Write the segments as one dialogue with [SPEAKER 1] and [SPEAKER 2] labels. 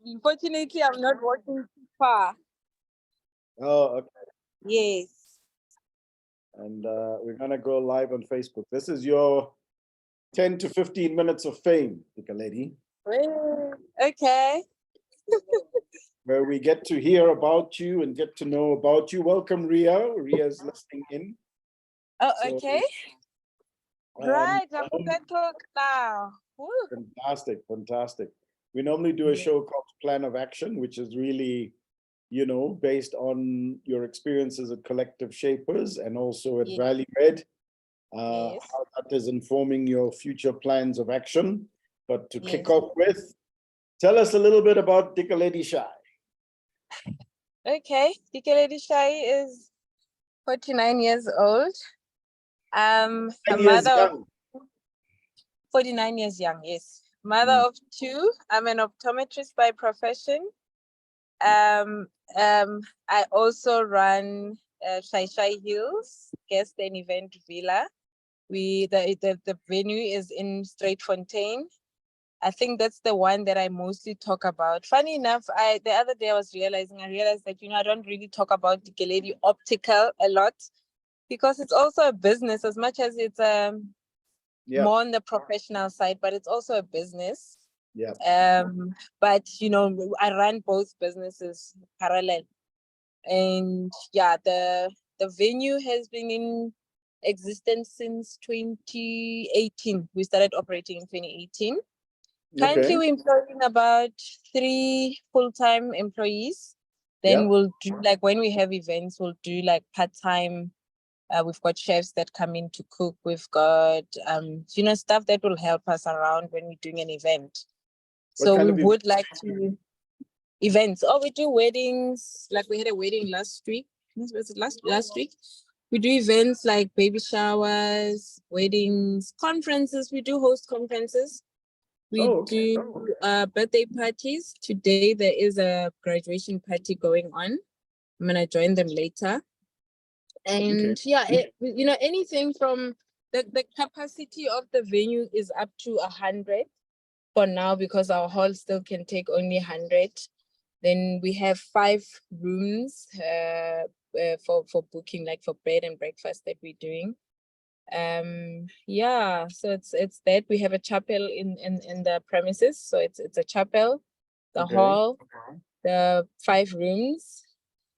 [SPEAKER 1] unfortunately, I'm not walking too far.
[SPEAKER 2] Oh, okay.
[SPEAKER 1] Yes.
[SPEAKER 2] And we're going to go live on Facebook. This is your 10 to 15 minutes of fame, Dikeledi,
[SPEAKER 1] Okay.
[SPEAKER 2] where we get to hear about you and get to know about you. Welcome, Ria. Ria's listening in.
[SPEAKER 1] Oh,
[SPEAKER 2] So,
[SPEAKER 1] okay. Right. I'm settled now. Woo.
[SPEAKER 2] Fantastic, fantastic. We normally do a show called Plan of Action, which is really, you know, based on your experiences at Collective Shapers and also at Valley Red, how that is informing your future plans of action. But to kick off with, tell us a little bit about Dikeledi Shai.
[SPEAKER 1] Okay. Dikeledi Shai is 49 years old. A mother of 49 years young, yes. Mother of two. I'm an optometrist by profession. I also run Shai Hills Guest and Event Villa. The venue is in Straitfontein. I think that's the one that I mostly talk about. Funny enough, the other day I realized that, I don't really talk about Dikeledi Optical a lot because it's also a business as much as it's more on the professional side, but it's also a business. But I run both businesses parallel. And the venue has been in existence since 2018. We started operating in 2018. Currently, we're employing about 3 full-time employees. Then we'll do, like, when we have events, we'll do like part-time. We've got chefs that come in to cook. We've got, stuff that will help us around when we're doing an event. So we would like to events. Oh, we do weddings. Like we had a wedding last week. Was it last week? We do events like baby showers, weddings, conferences. We do host conferences. We do birthday parties. Today there is a graduation party going on. I'm gonna join them later. And anything from the capacity of the venue is up to 100 for now because our hall still can take only 100. Then we have 5 rooms for booking, like for bed and breakfast that we're doing. So it's that we have a chapel in the premises. So it's a chapel, the hall, the 5 rooms.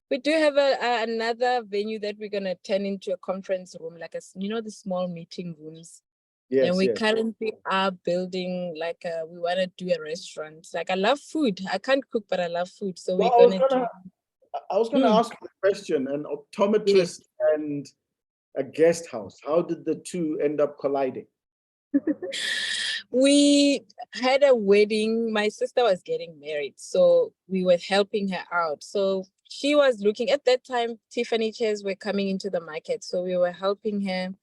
[SPEAKER 1] We do have another venue that we're gonna turn into a conference room, like the small meeting rooms. And we currently are building we want to do a restaurant. Like I love food. I can't cook, but I love food. So I
[SPEAKER 2] was gonna ask you a question. An optometrist and a guest house. How did the two end up colliding?
[SPEAKER 1] We had a wedding. My sister was getting married, so we were helping her out. So she was looking at that time. Tiffany chairs were coming into the market, so we were helping her.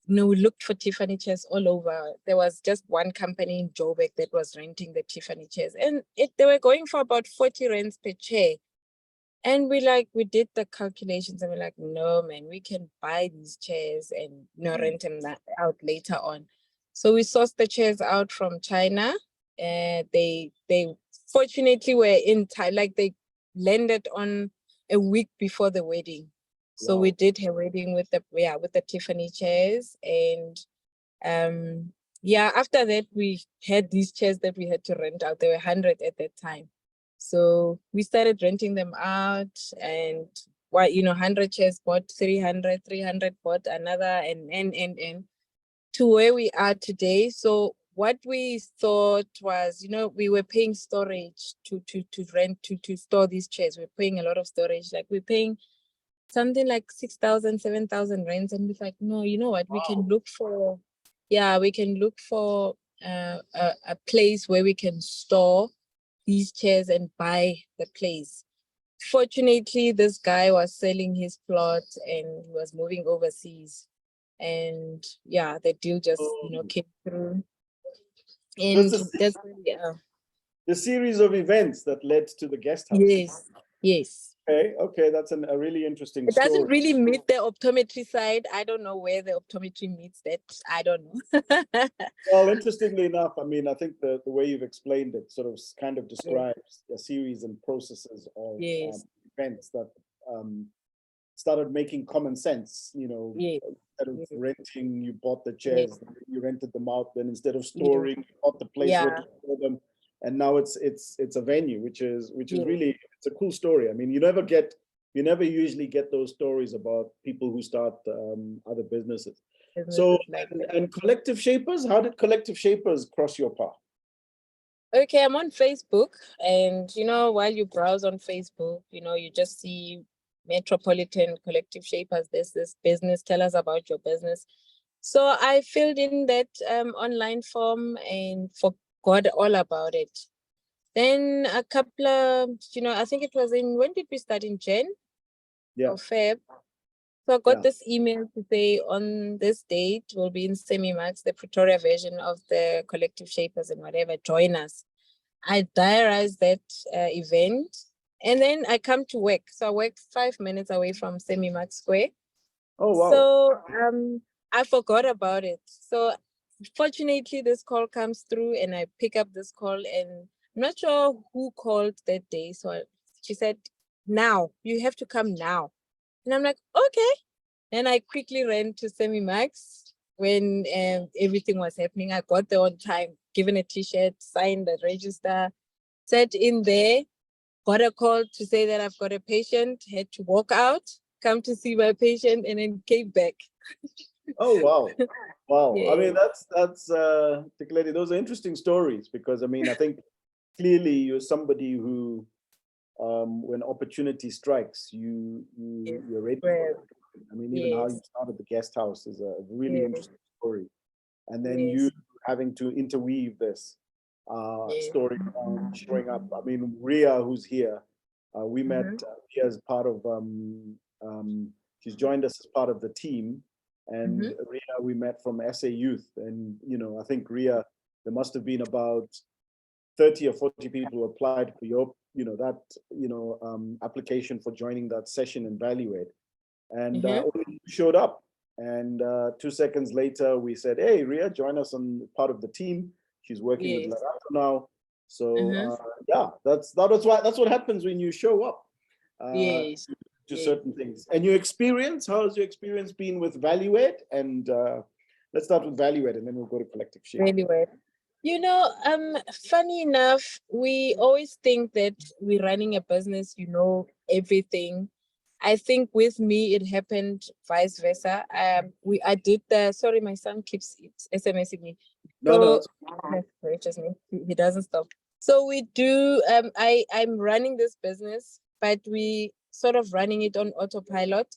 [SPEAKER 1] We looked for Tiffany chairs all over. There was just one company in Joburg that was renting the Tiffany chairs, and they were going for about 40 rands per chair. And we did the calculations, and we're like, no, man, we can buy these chairs and rent them out later on. So we sourced the chairs out from China, and they fortunately were in time. Like they landed on a week before the wedding. So we did her wedding with the Tiffany chairs, and after that we had these chairs that we had to rent out. There were 100 at that time. So we started renting them out, and 100 chairs bought 300, 300 bought another, and to where we are today. So what we thought was, we were paying storage to rent, to store these chairs. We're paying a lot of storage. Like we're paying something like 6,000, 7,000 rands. And we're like, no, you know what? We can look for a place where we can store these chairs and buy the place. Fortunately, this guy was selling his plot and he was moving overseas. And the deal just, came through. And that's where we are.
[SPEAKER 2] The series of events that led to the guest house.
[SPEAKER 1] Yes.
[SPEAKER 2] Okay, that's a really interesting
[SPEAKER 1] It doesn't
[SPEAKER 2] story.
[SPEAKER 1] really meet the optometry side. I don't know where the optometry meets that. I don't know.
[SPEAKER 2] Well, interestingly enough, I mean, I think the way you've explained it sort of kind of
[SPEAKER 1] Yes.
[SPEAKER 2] describes a series and processes of
[SPEAKER 1] Yes.
[SPEAKER 2] events that started making common sense. You know,
[SPEAKER 1] Yes.
[SPEAKER 2] instead of
[SPEAKER 1] Yes.
[SPEAKER 2] renting, you bought the
[SPEAKER 1] Yes.
[SPEAKER 2] chairs, you rented them out. Then instead of
[SPEAKER 1] Yes.
[SPEAKER 2] storing, you bought the place where
[SPEAKER 1] Yeah.
[SPEAKER 2] to store them, and now it's a venue, which is
[SPEAKER 1] Yes.
[SPEAKER 2] really, it's a cool story. I mean, you never usually get those stories about people who start other businesses. So,
[SPEAKER 1] Businesses like that.
[SPEAKER 2] and Collective Shapers, how did Collective Shapers cross your path?
[SPEAKER 1] Okay, I'm on Facebook, and while you browse on Facebook, you just see Metropolitan Collective Shapers. There's this business. Tell us about your business. So I filled in that online form and forgot all about it. Then a couple of, I think it was when did we start, in Jan
[SPEAKER 2] Yeah,
[SPEAKER 1] or Feb? So I got
[SPEAKER 2] yeah.
[SPEAKER 1] this email to say on this date we'll be in Semimax, the Pretoria version of the Collective Shapers and whatever. Join us. I diarized that event, and then I come to work. So I work 5 minutes away from Semimax Square.
[SPEAKER 2] Oh, wow.
[SPEAKER 1] So I forgot about it. So fortunately, this call comes through, and I pick up this call, and I'm not sure who called that day. So she said, "Now you have to come now," and I'm like, "Okay." And I quickly ran to Semimax when everything was happening. I got there on time, given a T-shirt, signed the register, sat in there, got a call to say that I've got a patient, had to walk out, come to see my patient, and then came back.
[SPEAKER 2] Oh, wow. Wow. I mean,
[SPEAKER 1] Yeah.
[SPEAKER 2] that's Dikeledi, those are interesting stories, because I mean, I think clearly you're somebody who, when opportunity strikes, you're ready for it. I mean, even how you
[SPEAKER 1] Yes.
[SPEAKER 2] started the guest house is a really
[SPEAKER 1] Yes.
[SPEAKER 2] interesting story. And then you
[SPEAKER 1] Yes.
[SPEAKER 2] having to interweave this
[SPEAKER 1] Yes.
[SPEAKER 2] story showing up. I mean, Ria, who's here, we met
[SPEAKER 1] Mm-hmm.
[SPEAKER 2] Ria as part of, she's joined us as part of the team.
[SPEAKER 1] Mm-hmm.
[SPEAKER 2] And Ria, we met from SA Youth. And, I think Ria, there must have been about 30 or 40 people who applied for your, application for joining that session and Valuate. And
[SPEAKER 1] Mm-hmm.
[SPEAKER 2] only you showed up. And 2 seconds later, we said, "Hey, Ria, join us on part of the team." She's working with
[SPEAKER 1] Yes.
[SPEAKER 2] Larato now. So
[SPEAKER 1] Mm-hmm.
[SPEAKER 2] yeah, that's what happens when you show up
[SPEAKER 1] Yes.
[SPEAKER 2] to
[SPEAKER 1] Yes.
[SPEAKER 2] certain things. And your experience, how has your experience been with Valuate? And let's start with Valuate, and then we'll go to Collective Shape.
[SPEAKER 1] Anyway, funny enough, we always think that we're running a business, everything. I think with me, it happened vice versa. I did sorry, my son keeps SMSing me.
[SPEAKER 2] No, no,
[SPEAKER 1] So,
[SPEAKER 2] that's
[SPEAKER 1] gracious me, he doesn't stop. So we do, I'm running this business, but we sort of running it on autopilot.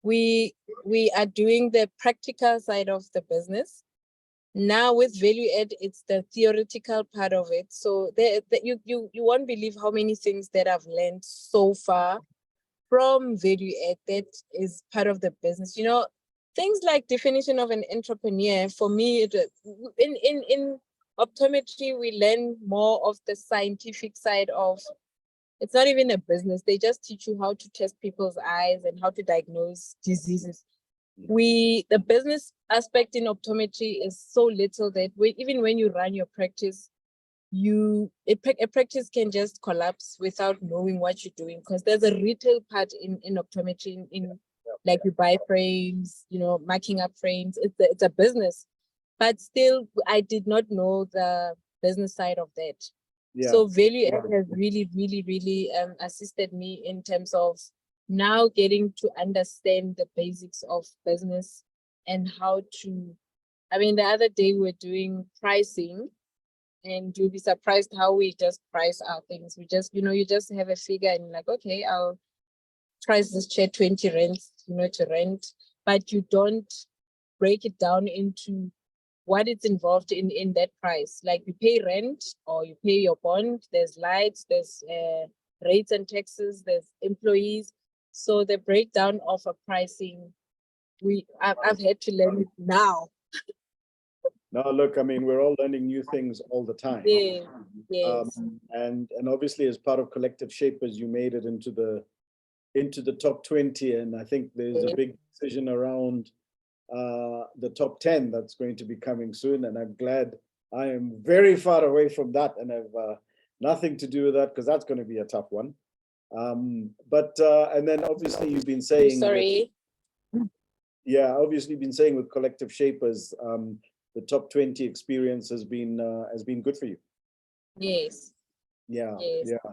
[SPEAKER 1] We are doing the practical side of the business. Now with value add, it's the theoretical part of it. So you won't believe how many things that I've learned so far from value add that is part of the business. Things like definition of an entrepreneur. For me, in optometry, we learn more of the scientific side of. It's not even a business. They just teach you how to test people's eyes and how to diagnose diseases. The business aspect in optometry is so little that even when you run your practice, a practice can just collapse without knowing what you're doing, because there's a retail part in optometry, in like you buy frames, marking up frames. It's a business, but still I did not know the business side of that.
[SPEAKER 2] yeah.
[SPEAKER 1] So value add has really, really, really assisted me in terms of now getting to understand the basics of business and how to. I mean, the other day we were doing pricing, and you'll be surprised how we just price our things. We just, you just have a figure and you're like, okay, I'll price this chair 20 rents, to rent, but you don't break it down into what it's involved in that price. Like you pay rent or you pay your bond, there's lights, there's rates and taxes, there's employees. So the breakdown of a pricing, I've had to learn it now.
[SPEAKER 2] No, look, I mean, we're all learning new things all the time.
[SPEAKER 1] Yes, yes.
[SPEAKER 2] And obviously, as part of Collective Shapers, you made it into the into the top 20, and I think there's a big decision around the top 10 that's going to be coming soon, and I'm glad I am very far away from that and have nothing to do with that, because that's going to be a tough one. And then obviously you've been saying,
[SPEAKER 1] sorry.
[SPEAKER 2] Yeah, obviously been saying with Collective Shapers, the top 20 experience has been good for you.
[SPEAKER 1] Yes.
[SPEAKER 2] Yeah,
[SPEAKER 1] yes.
[SPEAKER 2] yeah.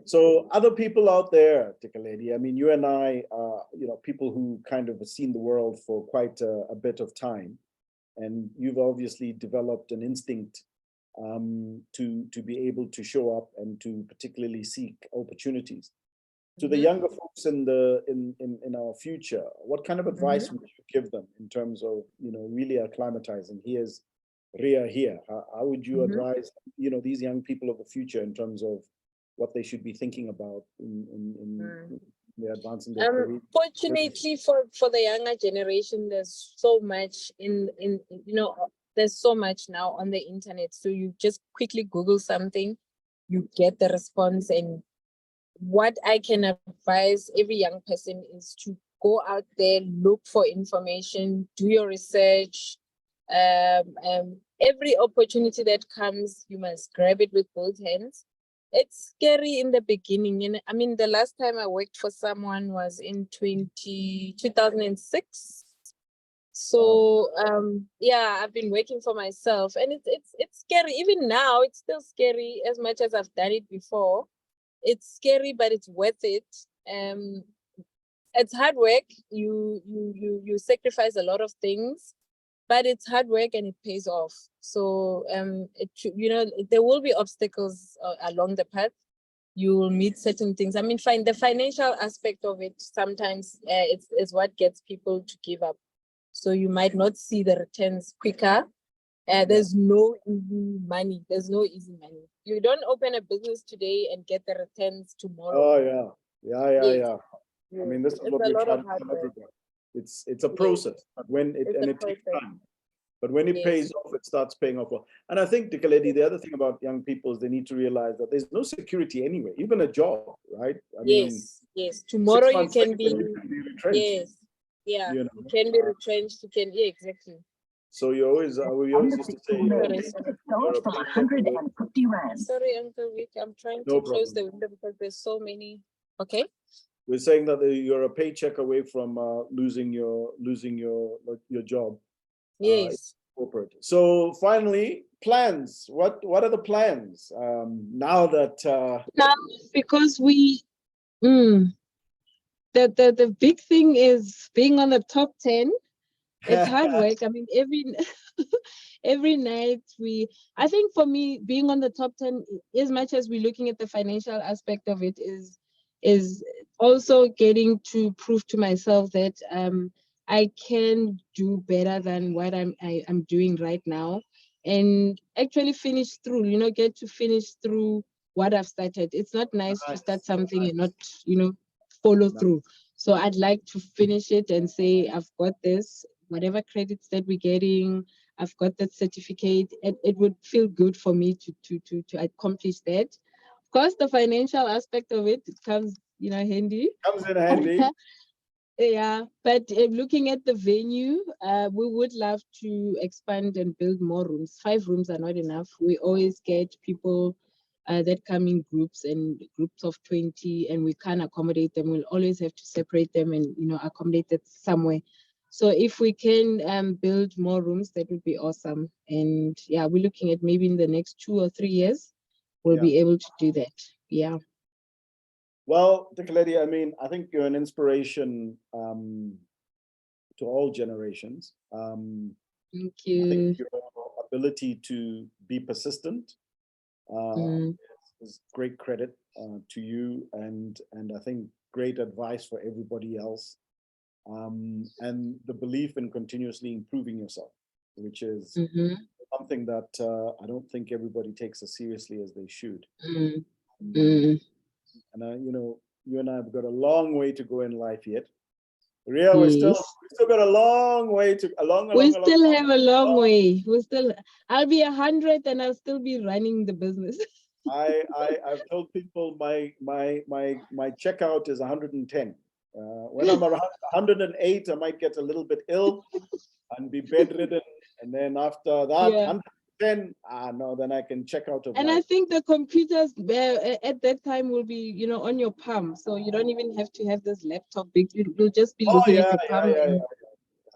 [SPEAKER 2] So other people out there, Dikeledi, I mean, you and I are, people who kind of have seen the world for quite a bit of time, and you've obviously developed an instinct to be able to show up and to particularly seek opportunities. To the younger folks in our future, what kind of advice would you give them in terms of really acclimatizing? Here's Ria here. How would you advise these young people of the future in terms of what they should be thinking about in their advancing their career?
[SPEAKER 1] Fortunately for the younger generation, there's so much there's so much now on the internet. So you just quickly Google something, you get the response. And what I can advise every young person is to go out there, look for information, do your research. Every opportunity that comes, you must grab it with both hands. It's scary in the beginning. And I mean, the last time I worked for someone was in 2006. So yeah, I've been working for myself, and it's scary. Even now, it's still scary as much as I've done it before. It's scary, but it's worth it. It's hard work. You sacrifice a lot of things, but it's hard work and it pays off. So there will be obstacles along the path. You will meet certain things. I mean, the financial aspect of it sometimes is what gets people to give up. So you might not see the returns quicker. There's no easy money. There's no easy money. You don't open a business today and get the returns tomorrow.
[SPEAKER 2] Oh yeah. Yes. I mean, this is what we're trying to tell everybody. It's a process, but it takes time. But when it pays off, it starts paying off well. And I think, Dikeledi, the other thing about young people is they need to realize that there's no security anywhere, even a job, right? I mean,
[SPEAKER 1] tomorrow you can be
[SPEAKER 2] retrenched.
[SPEAKER 1] Yes. Yeah. You can be retrenched. You can, exactly.
[SPEAKER 2] So we always used to say,
[SPEAKER 1] sorry, Uncle Vic, I'm trying to close the window because there's so many. Okay.
[SPEAKER 2] We're saying that you're a paycheck away from losing your job.
[SPEAKER 1] Yes.
[SPEAKER 2] Corporate. So finally, plans. What are the plans now that?
[SPEAKER 1] Now, because the big thing is being on the top 10. It's hard work. I mean, every night I think for me, being on the top 10, as much as we're looking at the financial aspect of it, is also getting to prove to myself that I can do better than what I'm doing right now, and actually finish through, get to finish through what I've started. It's not nice to start something and not, follow through. So I'd like to finish it and say, I've got this, whatever credits that we're getting, I've got that certificate. It would feel good for me to accomplish that. Of course, the financial aspect of it comes, handy.
[SPEAKER 2] Comes in handy.
[SPEAKER 1] Yeah, but looking at the venue, we would love to expand and build more rooms. 5 rooms are not enough. We always get people that come in groups of 20, and we can't accommodate them. We'll always have to separate them and accommodate it somewhere. So if we can build more rooms, that would be awesome. And yeah, we're looking at maybe in the next 2 or 3 years, we'll be able to do that. Yeah.
[SPEAKER 2] Well, Dikeledi, I mean, I think you're an inspiration to all generations.
[SPEAKER 1] Thank you.
[SPEAKER 2] I think your ability to be persistent is great credit to you, and I think great advice for everybody else. And the belief in continuously improving yourself, which is something that I don't think everybody takes as seriously as they should. And you and I have got a long way to go in life yet. Ria, we still got a long way to
[SPEAKER 1] we still have a long way. I'll be 100 and I'll still be running the business.
[SPEAKER 2] I've told people my checkout is 110. When I'm around 108, I might get a little bit ill and be bedridden, and then after that,
[SPEAKER 1] Yeah.
[SPEAKER 2] 110, no, then I can check out of
[SPEAKER 1] And
[SPEAKER 2] life.
[SPEAKER 1] I think the computers at that time will be, on your palm, so you don't even have to have this laptop big. You'll just be looking at your palm.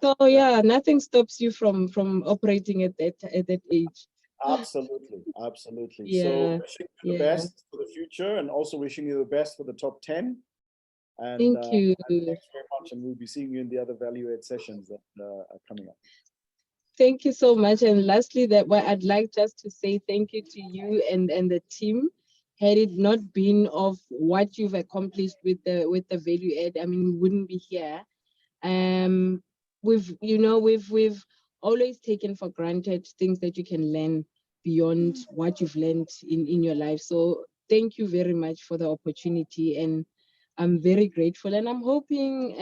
[SPEAKER 1] So yeah, nothing stops you from operating at that age.
[SPEAKER 2] Absolutely, absolutely.
[SPEAKER 1] Yeah,
[SPEAKER 2] So wishing you the
[SPEAKER 1] yeah.
[SPEAKER 2] best for the future, and also wishing you the best for the top 10. And,
[SPEAKER 1] Thank you.
[SPEAKER 2] and thanks very much. And we'll be seeing you in the other value add sessions that are coming up.
[SPEAKER 1] Thank you so much. And lastly, I'd like just to say thank you to you and the team. Had it not been of what you've accomplished with the value add, I mean, we wouldn't be here. We've always taken for granted things that you can learn beyond what you've learned in your life. So thank you very much for the opportunity, and I'm very grateful, and I'm hoping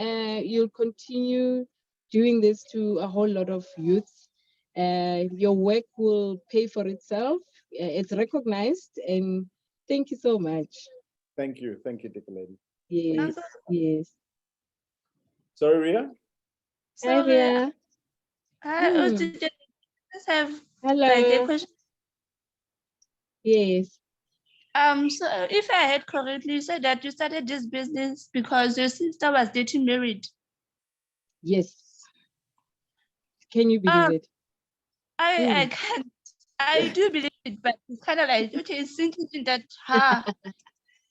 [SPEAKER 1] you'll continue doing this to a whole lot of youth. Your work will pay for itself. It's recognized, and thank you so much.
[SPEAKER 2] Thank you, Dikeledi.
[SPEAKER 1] Yes, yes.
[SPEAKER 2] Sorry, Ria?
[SPEAKER 1] Hi, Ria.
[SPEAKER 3] I just have
[SPEAKER 1] Hello.
[SPEAKER 3] like a question.
[SPEAKER 1] Yes.
[SPEAKER 3] So if I heard correctly, you said that you started this business because your sister was getting married.
[SPEAKER 1] Yes. Can you believe it?
[SPEAKER 3] I can't. I do believe it, but it's kind of like, okay, it's thinking that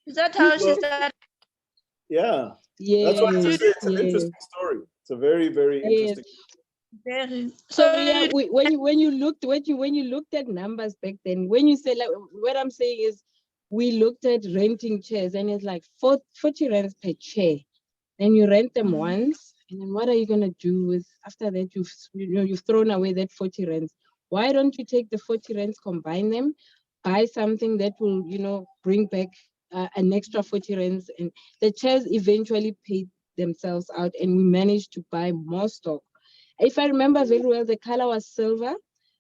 [SPEAKER 3] is that how she started?
[SPEAKER 2] Yeah.
[SPEAKER 1] Yes.
[SPEAKER 2] That's why it's an interesting story. It's a very, very interesting.
[SPEAKER 3] Very.
[SPEAKER 1] So yeah, when you looked at numbers back then, when you say, like, what I'm saying is, we looked at renting chairs, and it's like 40 rands per chair. Then you rent them once, and then what are you gonna do with after that? You've thrown away that 40 rands. Why don't you take the 40 rands, combine them, buy something that will bring back an extra 40 rands, and the chairs eventually paid themselves out, and we managed to buy more stock. If I remember very well, the color was silver.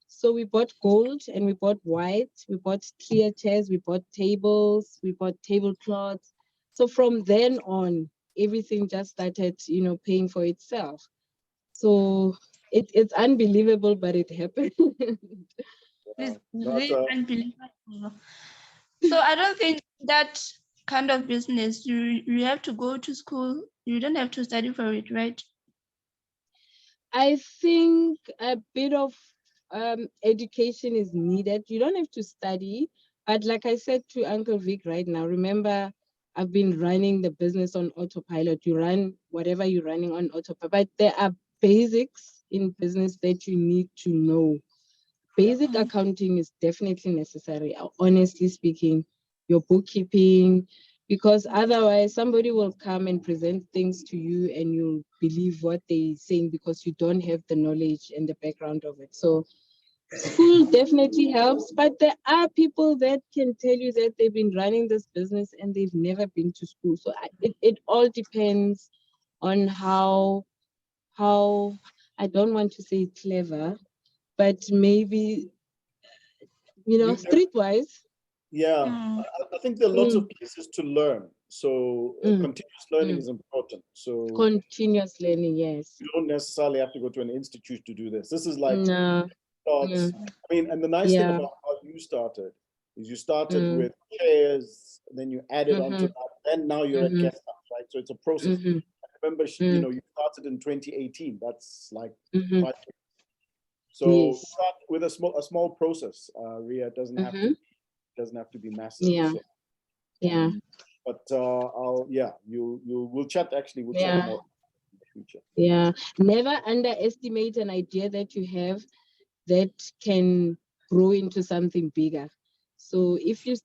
[SPEAKER 1] So we bought gold and we bought white, we bought clear chairs, we bought tables, we bought tablecloths. So from then on, everything just started, paying for itself. So it's unbelievable, but it happened.
[SPEAKER 3] It's really unbelievable. So I don't think that kind of business, you have to go to school. You don't have to study for it, right?
[SPEAKER 1] I think a bit of education is needed. You don't have to study, but like I said to Uncle Vic right now, remember, I've been running the business on autopilot. You run whatever you're running on autopilot, but there are basics in business that you need to know. Basic accounting is definitely necessary, honestly speaking, your bookkeeping, because otherwise somebody will come and present things to you and you'll believe what they're saying because you don't have the knowledge and the background of it. So school definitely helps, but there are people that can tell you that they've been running this business and they've never been to school. So it all depends on how I don't want to say clever, but maybe streetwise.
[SPEAKER 2] Yeah, I think there are lots of places to learn. So continuous learning is important. So
[SPEAKER 1] continuous learning, yes.
[SPEAKER 2] you don't necessarily have to go to an institute to do this. This is like
[SPEAKER 1] No.
[SPEAKER 2] I mean, and the nice thing about how you started is you started with chairs, then you added onto that, then now you're at guest house, right? So it's a process. I remember, you started in 2018. That's like 5 years. So start with a small process. Ria, doesn't have to be massive.
[SPEAKER 1] Yeah.
[SPEAKER 2] So, but we'll chat. Actually, we'll chat more in the future.
[SPEAKER 1] Yeah. Never underestimate an idea that you have that can grow into something bigger. So if you're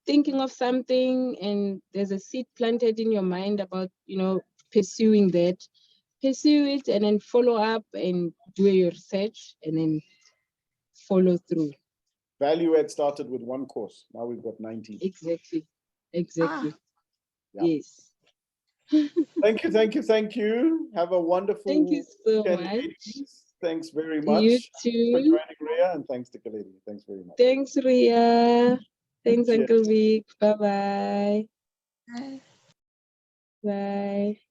[SPEAKER 1] thinking of something and there's a seed planted in your mind about, pursuing that, pursue it and then follow up and do your research and then follow through.
[SPEAKER 2] Value add started with 1 course. Now we've got 19.
[SPEAKER 1] Exactly. Yes.
[SPEAKER 2] Thank you. Have a wonderful
[SPEAKER 1] Thank you so
[SPEAKER 2] weekend,
[SPEAKER 1] much.
[SPEAKER 2] ladies. Thanks very much.
[SPEAKER 1] You
[SPEAKER 2] Thanks for
[SPEAKER 1] too.
[SPEAKER 2] joining, Ria, and thanks to Dikeledi. Thanks very much.
[SPEAKER 1] Thanks, Ria. Thanks,
[SPEAKER 2] Cheers.
[SPEAKER 1] Uncle Vic. Bye-bye.
[SPEAKER 3] Bye.
[SPEAKER 1] Bye.